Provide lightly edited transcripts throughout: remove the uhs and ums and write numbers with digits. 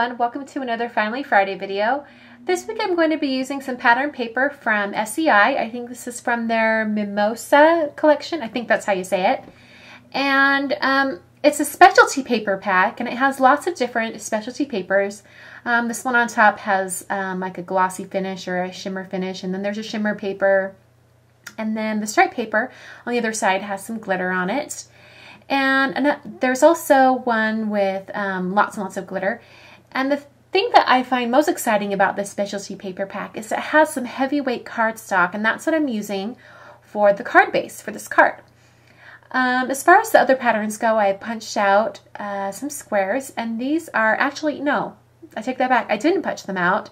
everyone, welcome to another Finally Friday video. This week I'm going to be using some pattern paper from SEI. I think this is from their Mimosa collection. I think that's how you say it. And it's a specialty paper pack, and it has lots of different specialty papers. This one on top has like a glossy finish or a shimmer finish, and then there's a shimmer paper. And then the stripe paper on the other side has some glitter on it. And there's also one with lots and lots of glitter. And the thing that I find most exciting about this specialty paper pack is it has some heavyweight cardstock, and that's what I'm using for the card base for this card. As far as the other patterns go, I punched out some squares, and these are actually, no, I take that back. I didn't punch them out.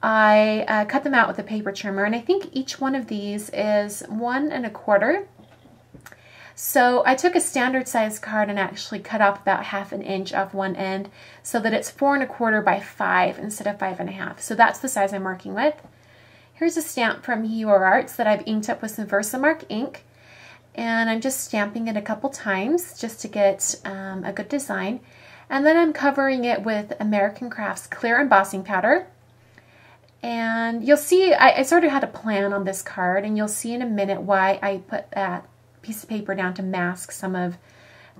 I cut them out with a paper trimmer, and I think each one of these is 1 1/4. So I took a standard size card and actually cut off about 1/2 inch off one end so that it's 4 1/4 by 5 instead of 5 1/2. So that's the size I'm working with. Here's a stamp from Your Arts that I've inked up with some Versamark ink. And I'm just stamping it a couple times just to get a good design. And then I'm covering it with American Crafts clear embossing powder. And you'll see I sort of had a plan on this card, and you'll see in a minute why I put that piece of paper down to mask some of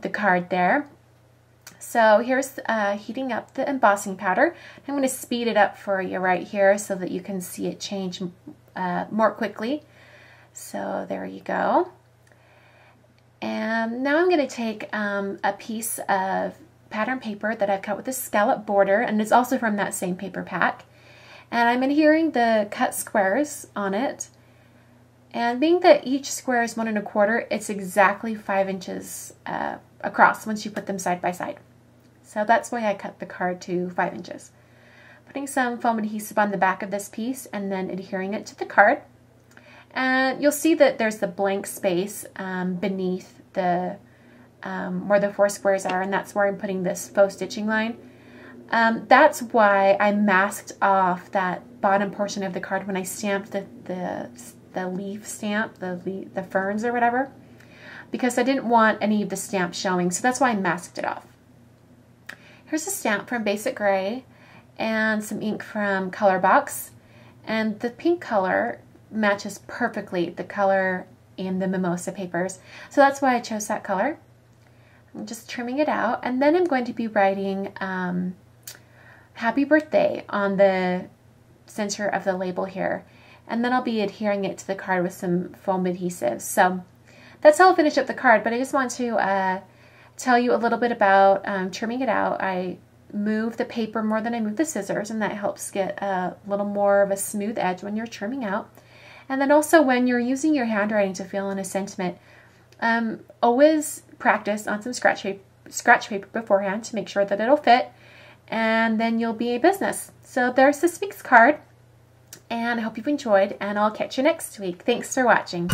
the card there. So here's heating up the embossing powder. I'm going to speed it up for you right here so that you can see it change more quickly. So there you go. And now I'm going to take a piece of pattern paper that I've cut with a scallop border, and it's also from that same paper pack. And I'm adhering the cut squares on it. And being that each square is 1 1/4, it's exactly 5 inches across once you put them side by side. So that's why I cut the card to 5 inches. Putting some foam adhesive on the back of this piece and then adhering it to the card. And you'll see that there's the blank space beneath the where the 4 squares are, and that's where I'm putting this faux stitching line. That's why I masked off that bottom portion of the card when I stamped the leaf stamp, the ferns or whatever, because I didn't want any of the stamp showing, so that's why I masked it off. Here's a stamp from Basic Gray and some ink from Colorbox, and the pink color matches perfectly the color in the Mimosa papers, so that's why I chose that color. I'm just trimming it out, and then I'm going to be writing Happy Birthday on the center of the label here. And then I'll be adhering it to the card with some foam adhesive. So that's how I'll finish up the card, but I just want to tell you a little bit about trimming it out. I move the paper more than I move the scissors, and that helps get a little more of a smooth edge when you're trimming out. And then also when you're using your handwriting to fill in a sentiment, always practice on some scratch paper beforehand to make sure that it'll fit, and then you'll be a business. So there's this week's card. And I hope you've enjoyed, and I'll catch you next week. Thanks for watching.